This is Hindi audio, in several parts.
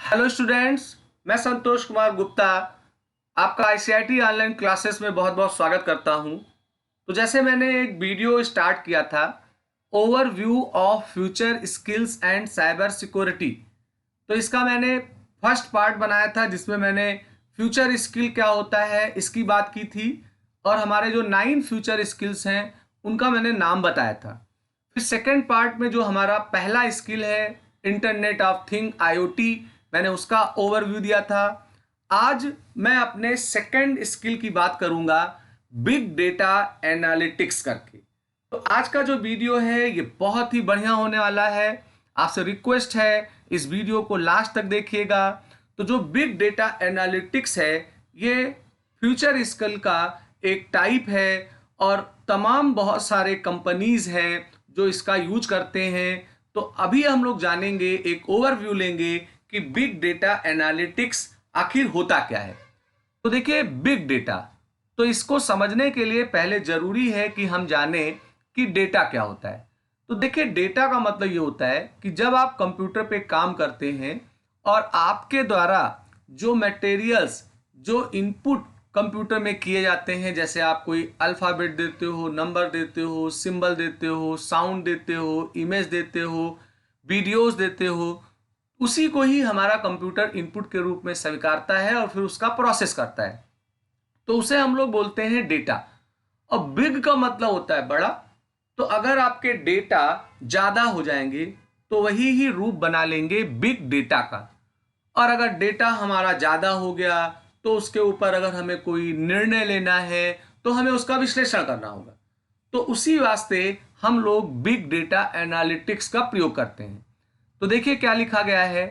हेलो स्टूडेंट्स, मैं संतोष कुमार गुप्ता आपका आईसीआईटी ऑनलाइन क्लासेस में बहुत बहुत स्वागत करता हूं। तो जैसे मैंने एक वीडियो स्टार्ट किया था, overview of future skills and cyber security. तो इसका मैंने फर्स्ट पार्ट बनाया था जिसमें मैंने फ्यूचर स्किल क्या होता है इसकी बात की थी और हमारे जो 9 फ्यूचर स्किल्स हैं उनका मैंने नाम बताया था। फिर सेकेंड पार्ट में जो हमारा पहला स्किल है इंटरनेट ऑफ थिंग आईओटी, मैंने उसका ओवरव्यू दिया था। आज मैं अपने सेकंड स्किल की बात करूंगा बिग डेटा एनालिटिक्स करके। तो आज का जो वीडियो है ये बहुत ही बढ़िया होने वाला है। आपसे रिक्वेस्ट है इस वीडियो को लास्ट तक देखिएगा। तो जो बिग डेटा एनालिटिक्स है ये फ्यूचर स्किल का एक टाइप है और तमाम बहुत सारे कंपनीज हैं जो इसका यूज करते हैं। तो अभी हम लोग जानेंगे, एक ओवरव्यू लेंगे कि बिग डेटा एनालिटिक्स आखिर होता क्या है। तो देखिए बिग डेटा, तो इसको समझने के लिए पहले जरूरी है कि हम जाने कि डेटा क्या होता है। तो देखिए डेटा का मतलब ये होता है कि जब आप कंप्यूटर पे काम करते हैं और आपके द्वारा जो मटेरियल्स, जो इनपुट कंप्यूटर में किए जाते हैं, जैसे आप कोई अल्फ़ाबेट देते हो, नंबर देते हो, सिंबल देते हो, साउंड देते हो, इमेज देते हो, वीडियोस देते हो, उसी को ही हमारा कंप्यूटर इनपुट के रूप में स्वीकारता है और फिर उसका प्रोसेस करता है। तो उसे हम लोग बोलते हैं डेटा। और बिग का मतलब होता है बड़ा। तो अगर आपके डेटा ज़्यादा हो जाएंगे तो वही ही रूप बना लेंगे बिग डेटा का। और अगर डेटा हमारा ज़्यादा हो गया तो उसके ऊपर अगर हमें कोई निर्णय लेना है तो हमें उसका विश्लेषण करना होगा। तो उसी वास्ते हम लोग बिग डेटा एनालिटिक्स का प्रयोग करते हैं। तो देखिए क्या लिखा गया है,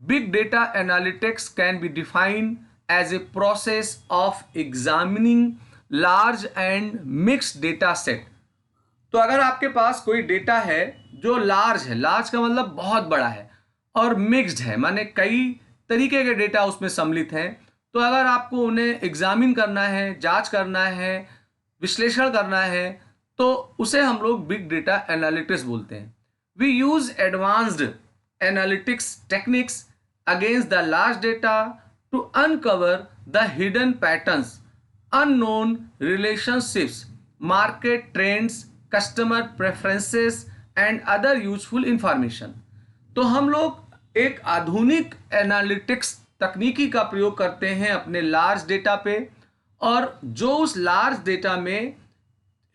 big data analytics can be defined as a process of examining large and mixed data set. तो अगर आपके पास कोई डेटा है जो लार्ज है, लार्ज का मतलब बहुत बड़ा है, और मिक्स्ड है माने कई तरीके के डेटा उसमें सम्मिलित हैं, तो अगर आपको उन्हें एग्जामिन करना है, जांच करना है, विश्लेषण करना है, तो उसे हम लोग बिग डेटा एनालिटिक्स बोलते हैं। We use advanced analytics techniques against the large data to uncover the hidden patterns, unknown relationships, market trends, customer preferences and other useful information। तो हम लोग एक आधुनिक एनालिटिक्स तकनीकी का प्रयोग करते हैं अपने लार्ज डेटा पे, और जो उस लार्ज डेटा में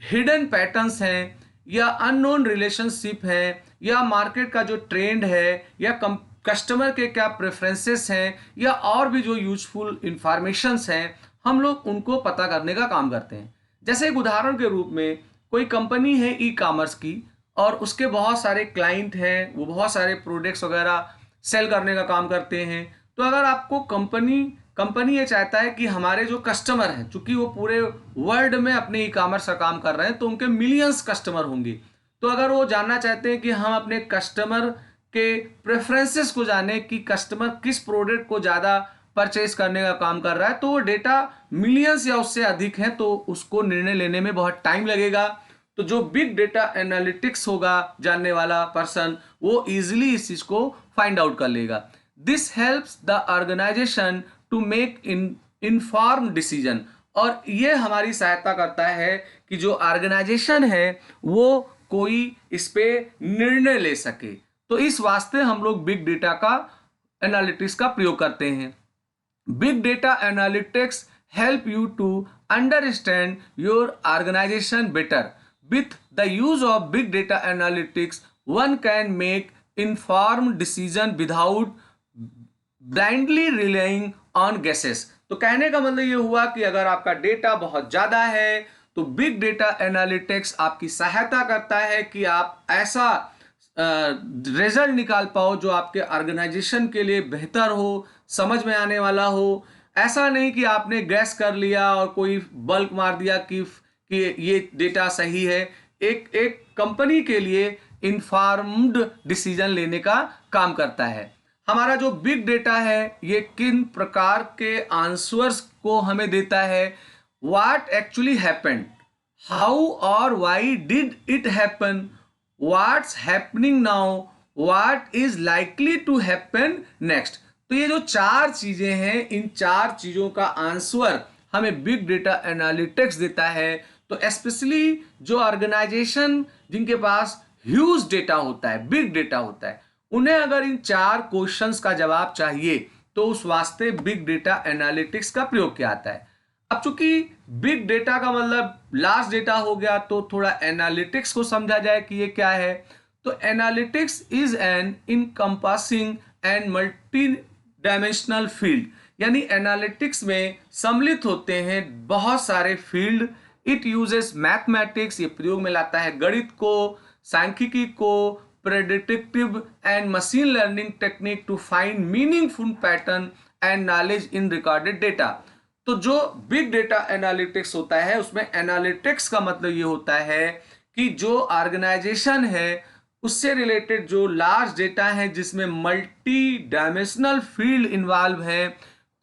हिडन पैटर्न्स हैं या अननोन रिलेशनशिप है या मार्केट का जो ट्रेंड है या कस्टमर के क्या प्रेफरेंसेस हैं या और भी जो यूजफुल इंफॉर्मेशंस हैं, हम लोग उनको पता करने का काम करते हैं। जैसे एक उदाहरण के रूप में कोई कंपनी है ई कॉमर्स की और उसके बहुत सारे क्लाइंट हैं, वो बहुत सारे प्रोडक्ट्स वगैरह सेल करने का काम करते हैं। तो अगर आपको कंपनी ये चाहता है कि हमारे जो कस्टमर हैं, चूंकि वो पूरे वर्ल्ड में अपने ई कॉमर्स का काम कर रहे हैं तो उनके मिलियंस कस्टमर होंगे। तो अगर वो जानना चाहते हैं कि हम अपने कस्टमर के प्रेफरेंसेस को जाने कि कस्टमर किस प्रोडक्ट को ज़्यादा परचेज करने का काम कर रहा है, तो वो डेटा मिलियंस या उससे अधिक है तो उसको निर्णय लेने में बहुत टाइम लगेगा। तो जो बिग डेटा एनालिटिक्स होगा जानने वाला पर्सन, वो इजीली इस चीज को फाइंड आउट कर लेगा। This helps the organisation to make inform decision. और ये हमारी सहायता करता है कि जो ऑर्गेनाइजेशन है वो कोई इस पे निर्णय ले सके। तो इस वास्ते हम लोग बिग डेटा का एनालिटिक्स का प्रयोग करते हैं। Big data analytics help you to understand your organization better. With the use of big data analytics, one can make informed decision without blindly relying on guesses। तो कहने का मतलब ये हुआ कि अगर आपका डेटा बहुत ज़्यादा है तो बिग डेटा एनालिटिक्स आपकी सहायता करता है कि आप ऐसा रिजल्ट निकाल पाओ जो आपके ऑर्गेनाइजेशन के लिए बेहतर हो, समझ में आने वाला हो। ऐसा नहीं कि आपने गैस कर लिया और कोई बल्क मार दिया कि ये डेटा सही है। एक कंपनी के लिए इन्फॉर्म्ड डिसीजन लेने का काम करता है। हमारा जो बिग डेटा है ये किन प्रकार के आंसर्स को हमें देता है, व्हाट एक्चुअली हैपेंड, हाउ और why did it happen, what's happening now, what is likely to happen next. तो ये जो चार चीजें हैं, इन चार चीजों का आंसर हमें बिग डेटा एनालिटिक्स देता है। तो स्पेशली जो ऑर्गेनाइजेशन जिनके पास ह्यूज डेटा होता है, बिग डेटा होता है, उन्हें अगर इन चार क्वेश्चंस का जवाब चाहिए तो उस वास्ते बिग डेटा एनालिटिक्स का प्रयोग किया जाता है। अब चूंकि बिग डेटा का मतलब लार्ज डेटा हो गया, तो थोड़ा एनालिटिक्स को समझा जाए कि ये क्या है। तो analytics is an encompassing and multi dimensional field, यानी एनालिटिक्स में सम्मिलित होते हैं बहुत सारे फील्ड। इट यूजेस मैथमेटिक्स, ये प्रयोग में लाता है गणित को, सांख्यिकी को, predictive and machine learning technique to find meaningful pattern and knowledge in recorded data. तो जो बिग डेटा एनालिटिक्स होता है, उसमें एनालिटिक्स का मतलब ये होता है कि जो ऑर्गेनाइजेशन है उससे रिलेटेड जो लार्ज डेटा है जिसमें मल्टी डायमेंशनल फील्ड इन्वॉल्व है,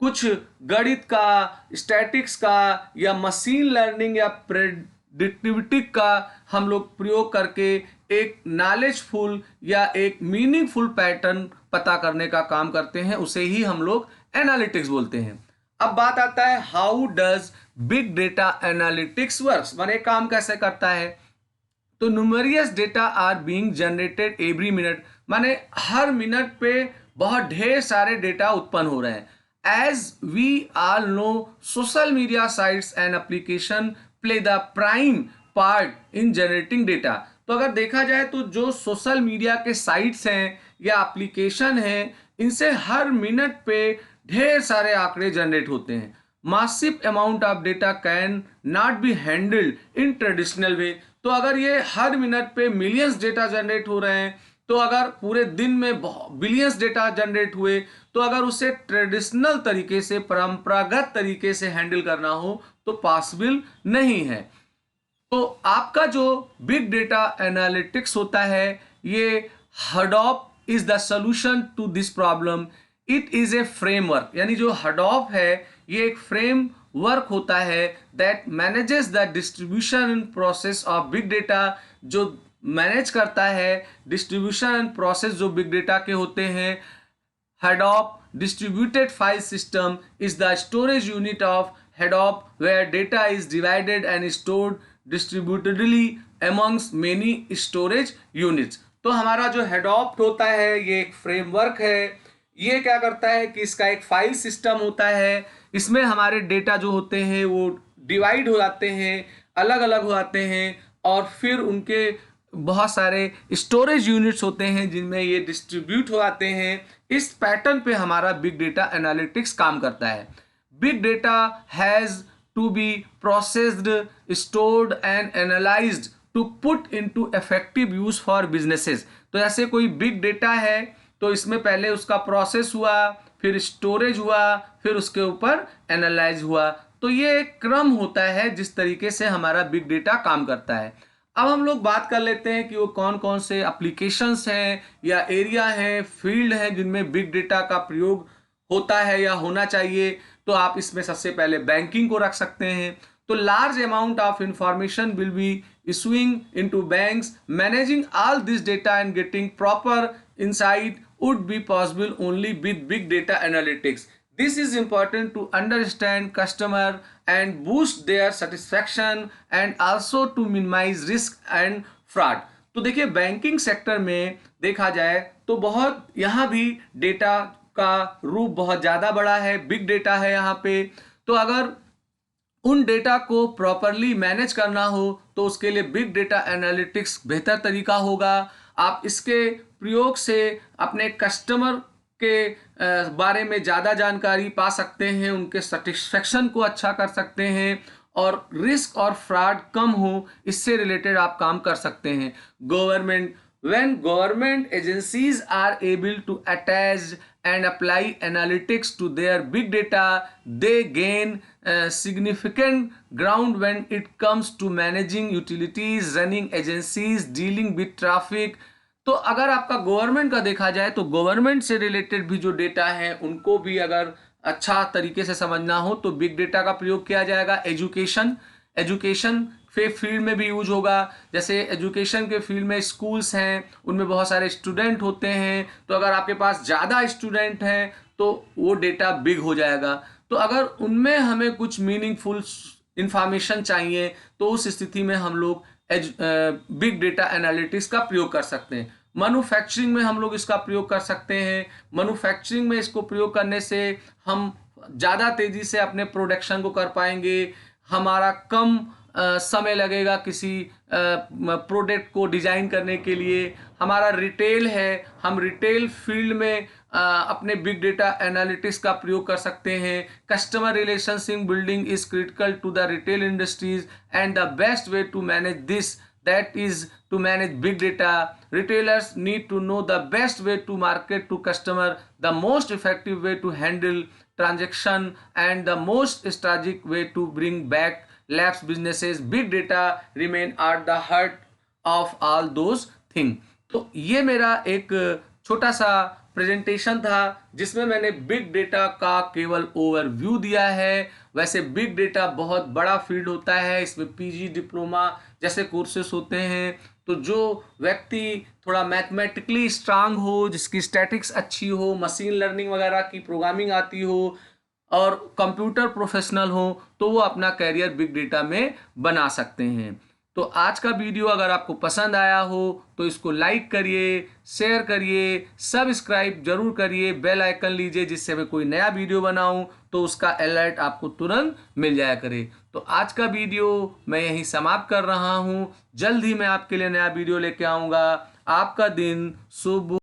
कुछ गणित का, स्टैटिक्स का या मशीन लर्निंग या प्रेडिक्टिविटी का हम लोग प्रयोग करके एक नॉलेजफुल या एक मीनिंगफुल पैटर्न पता करने का काम करते हैं, उसे ही हम लोग एनालिटिक्स बोलते हैं। अब बात आता है how does big data analytics works, माने काम कैसे करता है। तो numerous data are being generated every minute, माने हर मिनट पे बहुत ढेर सारे डेटा उत्पन्न हो रहे हैं। As we all know social media sites and application play the prime part in generating data. तो अगर देखा जाए तो जो सोशल मीडिया के साइट्स हैं या एप्लीकेशन हैं, इनसे हर मिनट पे ढेर सारे आंकड़े जनरेट होते हैं। Massive amount of data can not be handled in traditional way. तो अगर ये हर मिनट पे मिलियंस डेटा जनरेट हो रहे हैं, तो अगर पूरे दिन में बिलियंस डेटा जनरेट हुए, तो अगर उसे ट्रेडिशनल तरीके से, परंपरागत तरीके से हैंडल करना हो तो पॉसिबल नहीं है। तो आपका जो बिग डेटा एनालिटिक्स होता है, ये Hadoop is the solution to this problem. It is a framework, यानी जो हडॉप है ये एक फ्रेम वर्क होता है that manages the distribution process of big data, जो मैनेज करता है डिस्ट्रीब्यूशन प्रोसेस जो बिग डेटा के होते हैं। Hadoop distributed file system is the storage unit of Hadoop where data is divided and stored distributedly amongst many storage units। तो हमारा जो Hadoop होता है ये एक फ्रेमवर्क है। ये क्या करता है कि इसका एक फाइल सिस्टम होता है, इसमें हमारे डेटा जो होते हैं वो डिवाइड हो जाते हैं, अलग अलग हो जाते हैं, और फिर उनके बहुत सारे स्टोरेज यूनिट्स होते हैं जिनमें ये डिस्ट्रीब्यूट हो जाते हैं। इस पैटर्न पे हमारा बिग डेटा एनालिटिक्स काम करता है। Big data has to be processed, stored and analysed to put into effective use for businesses. तो ऐसे कोई बिग डेटा है तो इसमें पहले उसका प्रोसेस हुआ, फिर स्टोरेज हुआ, फिर उसके ऊपर एनालाइज हुआ। तो ये एक क्रम होता है जिस तरीके से हमारा बिग डेटा काम करता है। अब हम लोग बात कर लेते हैं कि वो कौन कौन से एप्लीकेशंस हैं या एरिया हैं, फील्ड हैं जिनमें बिग डेटा का प्रयोग होता है या होना चाहिए। तो आप इसमें सबसे पहले बैंकिंग को रख सकते हैं। तो large amount of information will be issuing into banks, managing all this data and getting proper insight would be possible only with big data analytics. This is important to understand customer and boost their satisfaction and also to minimize risk and fraud. तो देखिए बैंकिंग सेक्टर में देखा जाए तो बहुत यहाँ भी डेटा का रूप बहुत ज़्यादा बड़ा है, बिग डेटा है यहाँ पे। तो अगर उन डेटा को प्रॉपरली मैनेज करना हो तो उसके लिए बिग डेटा एनालिटिक्स बेहतर तरीका होगा। आप इसके प्रयोग से अपने कस्टमर के बारे में ज़्यादा जानकारी पा सकते हैं, उनके सेटिस्फेक्शन को अच्छा कर सकते हैं, और रिस्क और फ्रॉड कम हो इससे रिलेटेड आप काम कर सकते हैं। Government, when government agencies are able to attach and apply analytics to their big data, they gain significant ground when it comes to managing utilities, running agencies, dealing with traffic। तो अगर आपका गवर्नमेंट का देखा जाए तो गवर्नमेंट से रिलेटेड भी जो डेटा है उनको भी अगर अच्छा तरीके से समझना हो तो बिग डेटा का प्रयोग किया जाएगा। एजुकेशन फील्ड में भी यूज होगा। जैसे एजुकेशन के फील्ड में स्कूल्स हैं, उनमें बहुत सारे स्टूडेंट होते हैं, तो अगर आपके पास ज़्यादा स्टूडेंट हैं तो वो डेटा बिग हो जाएगा। तो अगर उनमें हमें कुछ मीनिंगफुल इंफॉर्मेशन चाहिए तो उस स्थिति में हम लोग बिग डेटा एनालिटिक्स का प्रयोग कर सकते हैं। मैन्युफैक्चरिंग में हम लोग इसका प्रयोग कर सकते हैं। मैन्युफैक्चरिंग में इसको प्रयोग करने से हम ज़्यादा तेज़ी से अपने प्रोडक्शन को कर पाएंगे, हमारा कम समय लगेगा किसी प्रोडक्ट को डिज़ाइन करने के लिए। हमारा रिटेल है, हम रिटेल फील्ड में अपने बिग डेटा एनालिटिक्स का प्रयोग कर सकते हैं। Customer relationship building is critical to the retail industries and the best way to manage this that is to manage big data. Retailers need to know the best way to market to customer, the most effective way to handle transaction, and the most strategic way to bring back lapsed businesses. Big data remain at the heart of all those things. तो ये मेरा एक छोटा सा प्रेजेंटेशन था जिसमें मैंने बिग डेटा का केवल ओवरव्यू दिया है। वैसे बिग डेटा बहुत बड़ा फील्ड होता है, इसमें पीजी डिप्लोमा जैसे कोर्सेस होते हैं। तो जो व्यक्ति थोड़ा मैथमेटिकली स्ट्रांग हो, जिसकी स्टैटिक्स अच्छी हो, मशीन लर्निंग वगैरह की प्रोग्रामिंग आती हो और कंप्यूटर प्रोफेशनल हो, तो वो अपना कैरियर बिग डेटा में बना सकते हैं। तो आज का वीडियो अगर आपको पसंद आया हो तो इसको लाइक करिए, शेयर करिए, सब्सक्राइब जरूर करिए, बेल आइकन लीजिए, जिससे मैं कोई नया वीडियो बनाऊं तो उसका अलर्ट आपको तुरंत मिल जाया करे। तो आज का वीडियो मैं यहीं समाप्त कर रहा हूं। जल्द ही मैं आपके लिए नया वीडियो लेके आऊँगा। आपका दिन शुभ